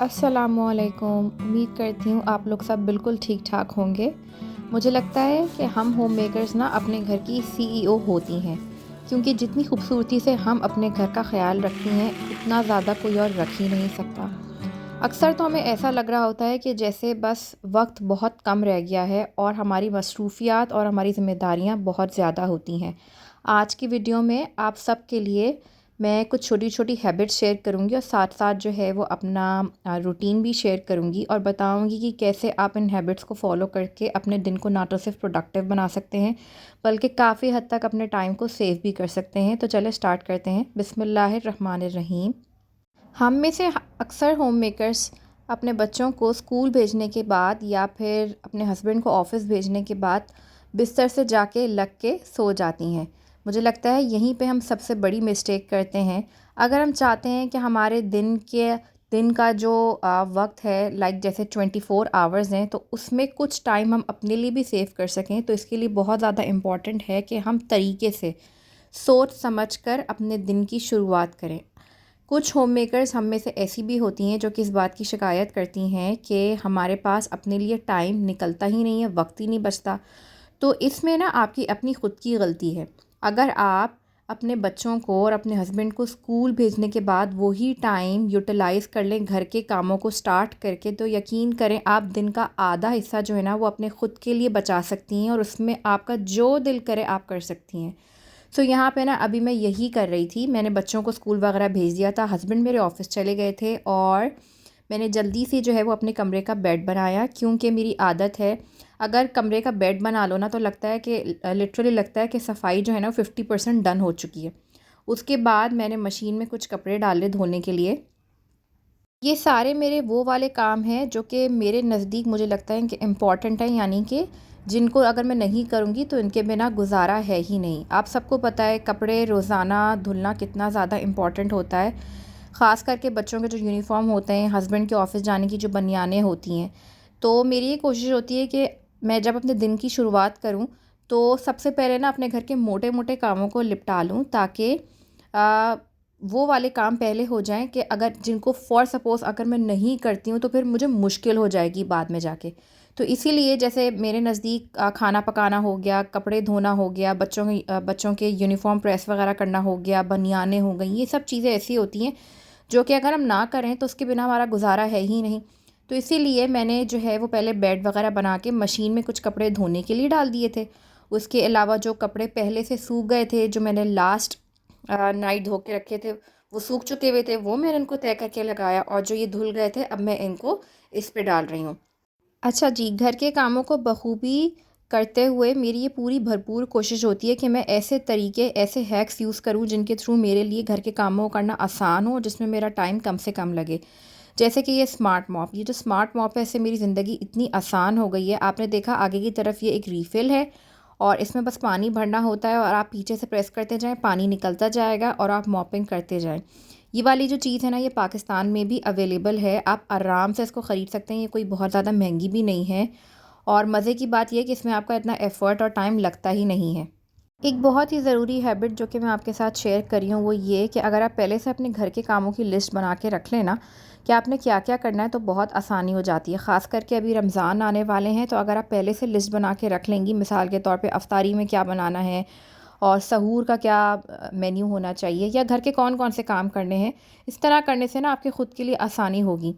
अस्सलामुअलैकुम। उम्मीद करती हूँ आप लोग सब बिल्कुल ठीक ठाक होंगे। मुझे लगता है कि हम होम मेकर्स ना अपने घर की सीईओ होती हैं, क्योंकि जितनी खूबसूरती से हम अपने घर का ख्याल रखती हैं उतना ज़्यादा कोई और रख ही नहीं सकता। अक्सर तो हमें ऐसा लग रहा होता है कि जैसे बस वक्त बहुत कम रह गया है और हमारी मसरूफ़ियात और हमारी ज़िम्मेदारियाँ बहुत ज़्यादा होती हैं। आज की वीडियो में आप सब के लिए मैं कुछ छोटी छोटी हैबिट्स शेयर करूँगी और साथ साथ जो है वो अपना रूटीन भी शेयर करूँगी और बताऊँगी कि कैसे आप इन हैबिट्स को फॉलो करके अपने दिन को ना तो सिर्फ प्रोडक्टिव बना सकते हैं बल्कि काफ़ी हद तक अपने टाइम को सेव भी कर सकते हैं। तो चले स्टार्ट करते हैं। बिस्मिल्लाहिर्रहमानिर्रहीम। हम में से अक्सर होम मेकर्स अपने बच्चों को स्कूल भेजने के बाद या फिर अपने हस्बैंड को ऑफ़िस भेजने के बाद बिस्तर से जाके लग के सो जाती हैं। मुझे लगता है यहीं पे हम सबसे बड़ी मिस्टेक करते हैं। अगर हम चाहते हैं कि हमारे दिन का जो वक्त है, लाइक जैसे 24 आवर्स हैं, तो उसमें कुछ टाइम हम अपने लिए भी सेव कर सकें, तो इसके लिए बहुत ज़्यादा इम्पॉर्टेंट है कि हम तरीके से सोच समझ कर अपने दिन की शुरुआत करें। कुछ होम मेकर्स हम में से ऐसी भी होती हैं जो कि इस बात की शिकायत करती हैं कि हमारे पास अपने लिए टाइम निकलता ही नहीं है, वक्त ही नहीं बचता। तो इसमें ना आपकी अपनी ख़ुद की गलती है। अगर आप अपने बच्चों को और अपने हस्बैंड को स्कूल भेजने के बाद वही टाइम यूटिलाइज़ कर लें घर के कामों को स्टार्ट करके, तो यकीन करें आप दिन का आधा हिस्सा जो है ना वो अपने ख़ुद के लिए बचा सकती हैं और उसमें आपका जो दिल करे आप कर सकती हैं। सो यहाँ पे ना अभी मैं यही कर रही थी। मैंने बच्चों को स्कूल वगैरह भेज दिया था, हस्बैंड मेरे ऑफ़िस चले गए थे और मैंने जल्दी से जो है वो अपने कमरे का बेड बनाया, क्योंकि मेरी आदत है अगर कमरे का बेड बना लो ना तो लगता है कि लिटरली लगता है कि सफाई जो है ना 50% डन हो चुकी है। उसके बाद मैंने मशीन में कुछ कपड़े डाले धोने के लिए। ये सारे मेरे वो वाले काम हैं जो कि मेरे नज़दीक मुझे लगता है कि इम्पॉर्टेंट है, यानी कि जिनको अगर मैं नहीं करूँगी तो इनके बिना गुजारा है ही नहीं। आप सबको पता है कपड़े रोज़ाना धुलना कितना ज़्यादा इम्पॉर्टेंट होता है, ख़ास करके बच्चों के जो यूनिफ़ॉर्म होते हैं, हस्बैंड के ऑफ़िस जाने की जो बनियानें होती हैं। तो मेरी ये कोशिश होती है कि मैं जब अपने दिन की शुरुआत करूँ तो सबसे पहले ना अपने घर के मोटे मोटे कामों को निपटा लूँ, ताकि वो वाले काम पहले हो जाएँ कि अगर जिनको फ़ॉर सपोज़ अगर मैं नहीं करती हूँ तो फिर मुझे मुश्किल हो जाएगी बाद में जाके। तो इसीलिए जैसे मेरे नज़दीक खाना पकाना हो गया, कपड़े धोना हो गया, बच्चों के यूनिफ़ॉर्म प्रेस वग़ैरह करना हो गया, बनियानें हो गईं, ये सब चीज़ें ऐसी होती हैं जो कि अगर हम ना करें तो उसके बिना हमारा गुज़ारा है ही नहीं। तो इसीलिए मैंने जो है वो पहले बेड वग़ैरह बना के मशीन में कुछ कपड़े धोने के लिए डाल दिए थे। उसके अलावा जो कपड़े पहले से सूख गए थे, जो मैंने लास्ट नाइट धो के रखे थे, वो सूख चुके हुए थे, वो मैंने इनको तह करके लगाया और जो ये धुल गए थे अब मैं इनको इस पे डाल रही हूँ। अच्छा जी, घर के कामों को बखूबी करते हुए मेरी ये पूरी भरपूर कोशिश होती है कि मैं ऐसे तरीके, ऐसे हैक्स यूज़ करूँ जिनके थ्रू मेरे लिए घर के कामों को करना आसान हो और जिसमें मेरा टाइम कम से कम लगे। जैसे कि ये स्मार्ट मॉप, ये जो स्मार्ट मॉप है इससे मेरी ज़िंदगी इतनी आसान हो गई है। आपने देखा आगे की तरफ ये एक रीफ़िल है और इसमें बस पानी भरना होता है और आप पीछे से प्रेस करते जाएँ, पानी निकलता जाएगा और आप मॉपिंग करते जाएँ। ये वाली जो चीज़ है ना ये पाकिस्तान में भी अवेलेबल है, आप आराम से इसको ख़रीद सकते हैं, ये कोई बहुत ज़्यादा महंगी भी नहीं है और मज़े की बात ये है कि इसमें आपका इतना एफ़र्ट और टाइम लगता ही नहीं है। एक बहुत ही ज़रूरी हैबिट जो कि मैं आपके साथ शेयर कर रही हूँ वो ये कि अगर आप पहले से अपने घर के कामों की लिस्ट बना के रख लें ना कि आपने क्या क्या करना है, तो बहुत आसानी हो जाती है। ख़ास करके अभी रमज़ान आने वाले हैं, तो अगर आप पहले से लिस्ट बना के रख लेंगी, मिसाल के तौर पे अफ्तारी में क्या बनाना है और सहूर का क्या मेन्यू होना चाहिए या घर के कौन कौन से काम करने हैं, इस तरह करने से ना आपके ख़ुद के लिए आसानी होगी।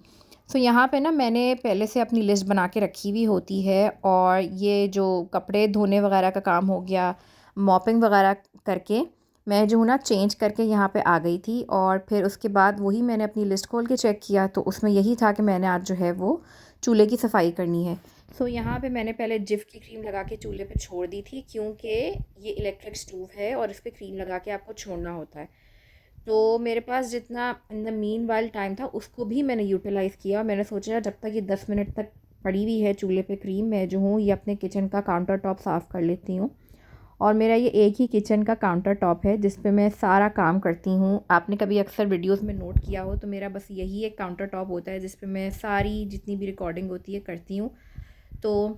सो यहाँ पे ना मैंने पहले से अपनी लिस्ट बना के रखी हुई होती है और ये जो कपड़े धोने वगैरह का काम हो गया, मॉपिंग वगैरह करके मैं जो हूँ ना चेंज करके यहाँ पे आ गई थी और फिर उसके बाद वही मैंने अपनी लिस्ट खोल के चेक किया तो उसमें यही था कि मैंने आज जो है वो चूल्हे की सफाई करनी है। सो यहाँ पे मैंने पहले जिफ की क्रीम लगा के चूल्हे पे छोड़ दी थी, क्योंकि ये इलेक्ट्रिक स्टोव है और इस पर क्रीम लगा के आपको छोड़ना होता है। तो मेरे पास जितना in the mean while time था उसको भी मैंने यूटिलाइज़ किया और मैंने सोचा जब तक ये 10 मिनट तक पड़ी हुई है चूल्हे पे क्रीम, मैं जो हूँ ये अपने किचन का काउंटर टॉप साफ़ कर लेती हूँ। और मेरा ये एक ही किचन का काउंटर टॉप है जिस पे मैं सारा काम करती हूँ। आपने कभी अक्सर वीडियोस में नोट किया हो तो मेरा बस यही एक काउंटर टॉप होता है जिस पे मैं सारी जितनी भी रिकॉर्डिंग होती है करती हूँ। तो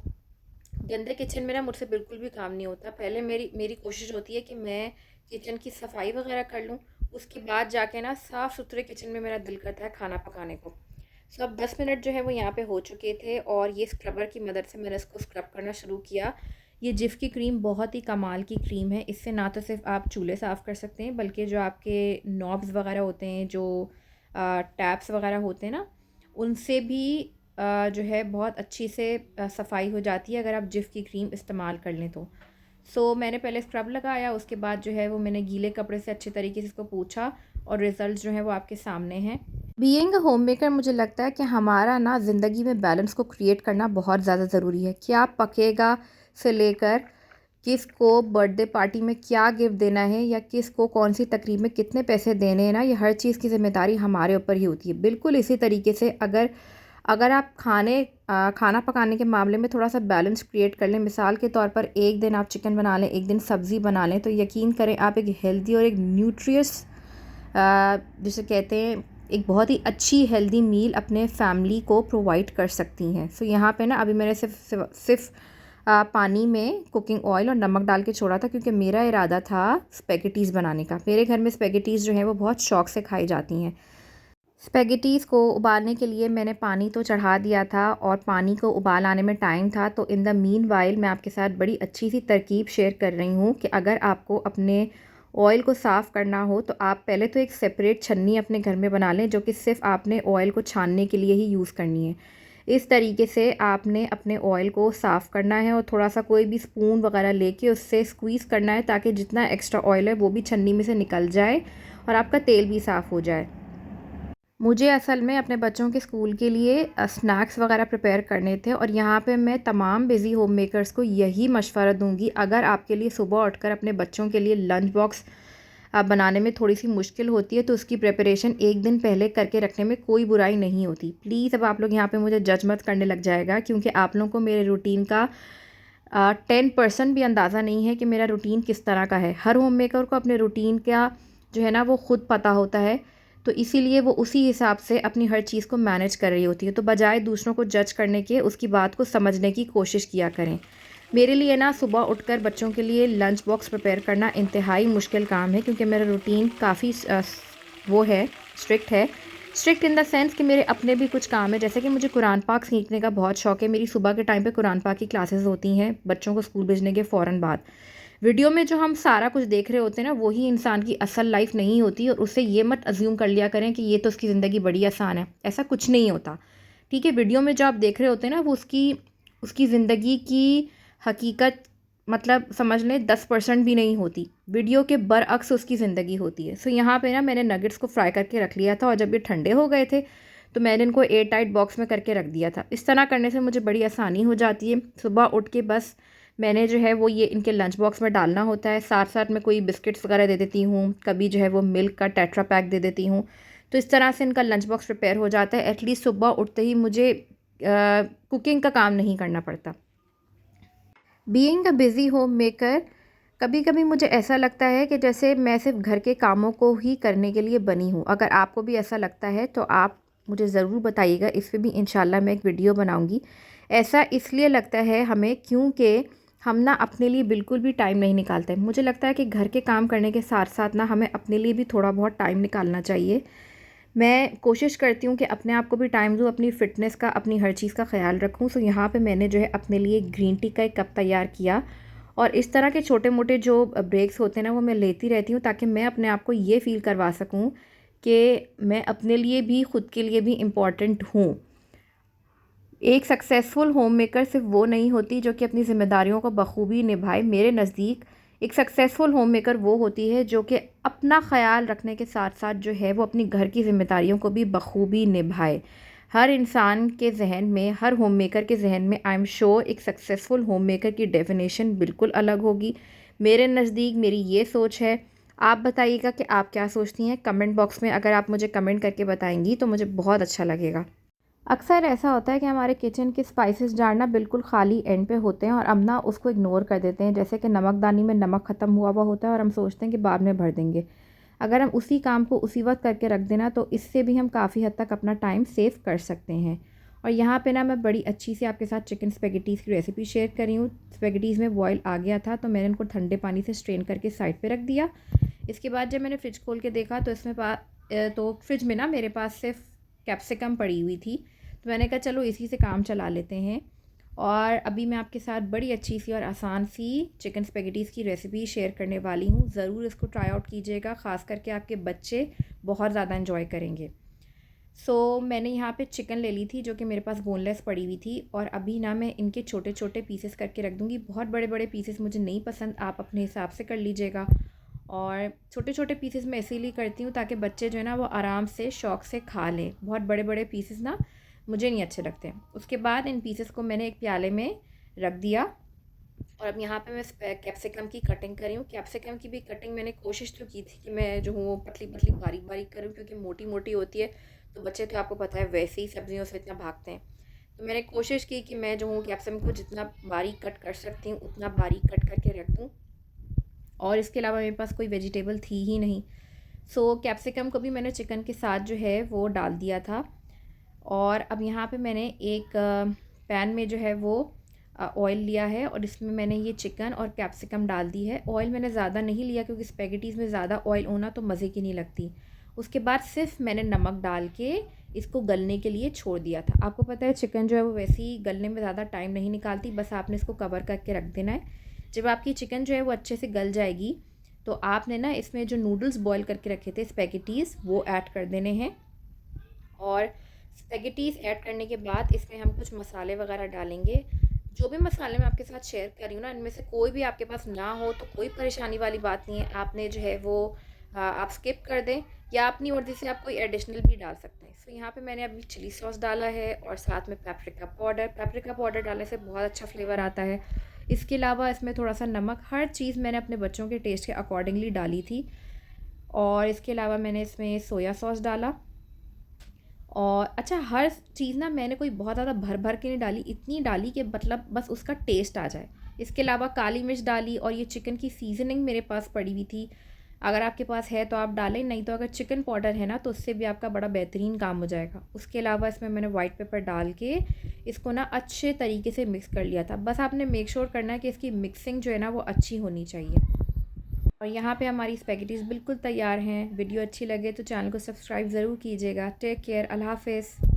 गंदे किचन में ना मुझसे बिल्कुल भी काम नहीं होता। पहले मेरी मेरी कोशिश होती है कि मैं किचन की सफाई वगैरह कर लूँ, उसके बाद जाके ना साफ़ सुथरे किचन में मेरा दिल करता है खाना पकाने को। सो अब 10 मिनट जो है वो यहाँ पे हो चुके थे और ये स्क्रबर की मदद से मैंने इसको स्क्रब करना शुरू किया। ये जिफ की क्रीम बहुत ही कमाल की क्रीम है। इससे ना तो सिर्फ आप चूल्हे साफ़ कर सकते हैं, बल्कि जो आपके नॉब्स वगैरह होते हैं, जो टैप्स वगैरह होते हैं ना, उनसे भी जो है बहुत अच्छी से सफाई हो जाती है अगर आप जिफ की क्रीम इस्तेमाल कर लें तो। मैंने पहले स्क्रब लगाया, उसके बाद जो है वो मैंने गीले कपड़े से अच्छे तरीके से इसको पोंछा और रिज़ल्ट जो है वो आपके सामने हैं। बीइंग अ होम मेकर मुझे लगता है कि हमारा ना ज़िंदगी में बैलेंस को क्रिएट करना बहुत ज़्यादा ज़रूरी है। क्या पकेगा से लेकर किसको बर्थडे पार्टी में क्या गिफ्ट देना है या किसको कौन सी तकरीब में कितने पैसे देने हैं ना, ये हर चीज़ की ज़िम्मेदारी हमारे ऊपर ही होती है। बिल्कुल इसी तरीके से अगर अगर आप खाना पकाने के मामले में थोड़ा सा बैलेंस क्रिएट कर लें, मिसाल के तौर पर एक दिन आप चिकन बना लें, एक दिन सब्ज़ी बना लें, तो यकीन करें आप एक हेल्दी और एक न्यूट्रियस जिसे कहते हैं एक बहुत ही अच्छी हेल्दी मील अपने फैमिली को प्रोवाइड कर सकती हैं। यहाँ पे ना अभी मैंने सिर्फ पानी में कुकिंग ऑयल और नमक डाल के छोड़ा था, क्योंकि मेरा इरादा था स्पेगेटीज़ बनाने का। मेरे घर में स्पेगेटीज़ जो है वो बहुत शौक़ से खाई जाती हैं। स्पेगेटीज़ को उबालने के लिए मैंने पानी तो चढ़ा दिया था और पानी को उबाल आने में टाइम था, तो इन द मीनवाइल मैं आपके साथ बड़ी अच्छी सी तरकीब शेयर कर रही हूँ कि अगर आपको अपने ऑयल को साफ़ करना हो तो आप पहले तो एक सेपरेट छन्नी अपने घर में बना लें, जो कि सिर्फ़ आपने ऑयल को छानने के लिए ही यूज़ करनी है। इस तरीके से आपने अपने ऑयल को साफ़ करना है और थोड़ा सा कोई भी स्पून वगैरह लेके उससे स्क्वीज़ करना है, ताकि जितना एक्स्ट्रा ऑयल है वो भी छन्नी में से निकल जाए और आपका तेल भी साफ़ हो जाए। मुझे असल में अपने बच्चों के स्कूल के लिए स्नैक्स वगैरह प्रिपेयर करने थे, और यहाँ पे मैं तमाम बिज़ी होम मेकर्स को यही मशवरा दूँगी, अगर आपके लिए सुबह उठकर अपने बच्चों के लिए लंच बॉक्स बनाने में थोड़ी सी मुश्किल होती है, तो उसकी प्रिपरेशन एक दिन पहले करके रखने में कोई बुराई नहीं होती। प्लीज़ अब आप लोग यहाँ पे मुझे जज मत करने लग जाएगा, क्योंकि आप लोगों को मेरे रूटीन का 10% भी अंदाज़ा नहीं है कि मेरा रूटीन किस तरह का है। हर होम मेकर को अपने रूटीन का जो है ना वो ख़ुद पता होता है, तो इसीलिए वो उसी हिसाब से अपनी हर चीज़ को मैनेज कर रही होती है। तो बजाय दूसरों को जज करने के, उसकी बात को समझने की कोशिश किया करें। मेरे लिए ना सुबह उठकर बच्चों के लिए लंच बॉक्स प्रिपेयर करना इंतहाई मुश्किल काम है, क्योंकि मेरा रूटीन काफ़ी वो है, स्ट्रिक्ट है। स्ट्रिक्ट इन द सेंस कि मेरे अपने भी कुछ काम है, जैसे कि मुझे कुरान पाक सीखने का बहुत शौक़ है। मेरी सुबह के टाइम पे कुरान पाक की क्लासेस होती हैं बच्चों को स्कूल भेजने के फ़ौरन बाद। वीडियो में जो हम सारा कुछ देख रहे होते हैं ना, वही इंसान की असल लाइफ नहीं होती, और उससे ये मत अज्यूम कर लिया करें कि ये तो उसकी ज़िंदगी बड़ी आसान है। ऐसा कुछ नहीं होता, ठीक है। वीडियो में जो आप देख रहे होते हैं ना, वो उसकी ज़िंदगी की हकीकत मतलब समझ लें 10% भी नहीं होती। वीडियो के बरअक्स उसकी ज़िंदगी होती है। यहाँ पे ना मैंने नगेट्स को फ्राई करके रख लिया था, और जब ये ठंडे हो गए थे तो मैंने इनको एयर टाइट बॉक्स में करके रख दिया था। इस तरह करने से मुझे बड़ी आसानी हो जाती है। सुबह उठ के बस मैंने जो है वो ये इनके लंच बॉक्स में डालना होता है। साथ साथ में कोई बिस्किट्स वगैरह दे देती हूँ, कभी जो है वो मिल्क का टेट्रा पैक दे देती हूँ। तो इस तरह से इनका लंच बॉक्स प्रिपेयर हो जाता है। एटलीस्ट सुबह उठते ही मुझे कुकिंग का काम नहीं करना पड़ता। Being a busy home maker, कभी कभी मुझे ऐसा लगता है कि जैसे मैं सिर्फ घर के कामों को ही करने के लिए बनी हूँ। अगर आपको भी ऐसा लगता है तो आप मुझे ज़रूर बताइएगा, इस पर भी इंशाल्लाह मैं एक वीडियो बनाऊँगी। ऐसा इसलिए लगता है हमें क्योंकि हम ना अपने लिए बिल्कुल भी टाइम नहीं निकालते। मुझे लगता है कि घर के काम करने के साथ साथ ना हमें अपने लिए भी थोड़ा बहुत टाइम निकालना चाहिए। मैं कोशिश करती हूँ कि अपने आप को भी टाइम दूँ, अपनी फ़िटनेस का, अपनी हर चीज़ का ख़्याल रखूँ। यहाँ पे मैंने जो है अपने लिए ग्रीन टी का एक कप तैयार किया, और इस तरह के छोटे मोटे जो ब्रेक्स होते हैं ना, वो मैं लेती रहती हूँ, ताकि मैं अपने आप को ये फ़ील करवा सकूँ कि मैं अपने लिए भी, ख़ुद के लिए भी इम्पॉर्टेंट हूँ। एक सक्सेसफुल होम मेकर सिर्फ वो नहीं होती जो कि अपनी ज़िम्मेदारियों को बखूबी निभाए। मेरे नज़दीक एक सक्सेसफुल होम मेकर वो होती है जो कि अपना ख़्याल रखने के साथ साथ जो है वो अपनी घर की ज़िम्मेदारियों को भी बखूबी निभाए। हर इंसान के जहन में, हर होम मेकर के जहन में आई एम श्योर एक सक्सेसफुल होम मेकर की डेफिनेशन बिल्कुल अलग होगी। मेरे नज़दीक मेरी ये सोच है। आप बताइएगा कि आप क्या सोचती हैं। कमेंट बॉक्स में अगर आप मुझे कमेंट करके बताएंगी तो मुझे बहुत अच्छा लगेगा। अक्सर ऐसा होता है कि हमारे किचन के स्पाइसेस जार ना बिल्कुल खाली एंड पे होते हैं, और हम ना उसको इग्नोर कर देते हैं। जैसे कि नमकदानी में नमक ख़त्म हुआ होता है और हम सोचते हैं कि बाद में भर देंगे। अगर हम उसी काम को उसी वक्त करके रख देना, तो इससे भी हम काफ़ी हद तक अपना टाइम सेव कर सकते हैं। और यहाँ पे ना मैं बड़ी अच्छी सी आपके साथ चिकन स्पेगेटीज़ की रेसिपी शेयर कर रही हूँ। स्पेगेटीज़ में बॉयल आ गया था, तो मैंने उनको ठंडे पानी से स्ट्रेन करके साइड पर रख दिया। इसके बाद जब मैंने फ़्रिज खोल के देखा तो तो फ्रिज में ना मेरे पास सिर्फ कैप्सिकम पड़ी हुई थी, तो मैंने कहा चलो इसी से काम चला लेते हैं। और अभी मैं आपके साथ बड़ी अच्छी सी और आसान सी चिकन स्पेगेटीज़ की रेसिपी शेयर करने वाली हूँ। ज़रूर इसको ट्राई आउट कीजिएगा, ख़ास करके आपके बच्चे बहुत ज़्यादा इन्जॉय करेंगे। मैंने यहाँ पे चिकन ले ली थी जो कि मेरे पास बोनलेस पड़ी हुई थी, और अभी ना मैं इनके छोटे छोटे पीसेस करके रख दूँगी। बहुत बड़े बड़े पीसेस मुझे नहीं पसंद, आप अपने हिसाब से कर लीजिएगा। और छोटे छोटे पीसेस मैं इसीलिए करती हूँ ताकि बच्चे जो है ना वो आराम से शौक़ से खा लें। बहुत बड़े बड़े पीसेस ना मुझे नहीं अच्छे लगते। उसके बाद इन पीसेस को मैंने एक प्याले में रख दिया, और अब यहाँ पे मैं कैप्सिकम की कटिंग कर रही हूँ। कैप्सिकम की भी कटिंग मैंने कोशिश तो की थी कि मैं जो हूँ वो पतली पतली बारीक बारीक करूँ, क्योंकि मोटी मोटी होती है तो बच्चे तो आपको पता है वैसे ही सब्जियों से इतना भागते हैं। तो मैंने कोशिश की कि मैं जो हूँ कैप्सिकम को जितना बारीक कट कर सकती हूँ उतना बारीक कट करके रख दूँ, और इसके अलावा मेरे पास कोई वेजिटेबल थी ही नहीं। कैप्सिकम को भी मैंने चिकन के साथ जो है वो डाल दिया था। और अब यहाँ पे मैंने एक पैन में जो है वो ऑयल लिया है, और इसमें मैंने ये चिकन और कैप्सिकम डाल दी है। ऑयल मैंने ज़्यादा नहीं लिया क्योंकि स्पेगेटीज़ में ज़्यादा ऑयल होना तो मज़े की नहीं लगती। उसके बाद सिर्फ मैंने नमक डाल के इसको गलने के लिए छोड़ दिया था। आपको पता है चिकन जो है वो वैसे ही गलने में ज़्यादा टाइम नहीं निकालती, बस आपने इसको कवर करके रख देना है। जब आपकी चिकन जो है वो अच्छे से गल जाएगी तो आपने ना इसमें जो नूडल्स बॉईल करके रखे थे स्पेगेटीज़ वो ऐड कर देने हैं। और स्पेगेटीज़ ऐड करने के बाद इसमें हम कुछ मसाले वगैरह डालेंगे। जो भी मसाले मैं आपके साथ शेयर कर रही हूँ ना, इनमें से कोई भी आपके पास ना हो तो कोई परेशानी वाली बात नहीं है। आपने जो है वो आप स्किप कर दें, या अपनी मर्ज़ी से आप कोई एडिशनल भी डाल सकते हैं। यहाँ पे मैंने अभी चिली सॉस डाला है, और साथ में पेपरिका पाउडर डालने से बहुत अच्छा फ्लेवर आता है। इसके अलावा इसमें थोड़ा सा नमक, हर चीज़ मैंने अपने बच्चों के टेस्ट के अकॉर्डिंगली डाली थी। और इसके अलावा मैंने इसमें सोया सॉस डाला। और अच्छा, हर चीज़ ना मैंने कोई बहुत ज़्यादा भर भर के नहीं डाली, इतनी डाली कि मतलब बस उसका टेस्ट आ जाए। इसके अलावा काली मिर्च डाली, और ये चिकन की सीजनिंग मेरे पास पड़ी हुई थी। अगर आपके पास है तो आप डालें, नहीं तो अगर चिकन पाउडर है ना तो उससे भी आपका बड़ा बेहतरीन काम हो जाएगा। उसके अलावा इसमें मैंने वाइट पेपर डाल के इसको ना अच्छे तरीके से मिक्स कर लिया था। बस आपने मेक श्योर करना है कि इसकी मिक्सिंग जो है ना वो अच्छी होनी चाहिए। और यहाँ पे हमारी स्पेगेटीज़ बिल्कुल तैयार हैं। वीडियो अच्छी लगे तो चैनल को सब्सक्राइब ज़रूर कीजिएगा। टेक केयर, अल्लाह हाफ़िज़।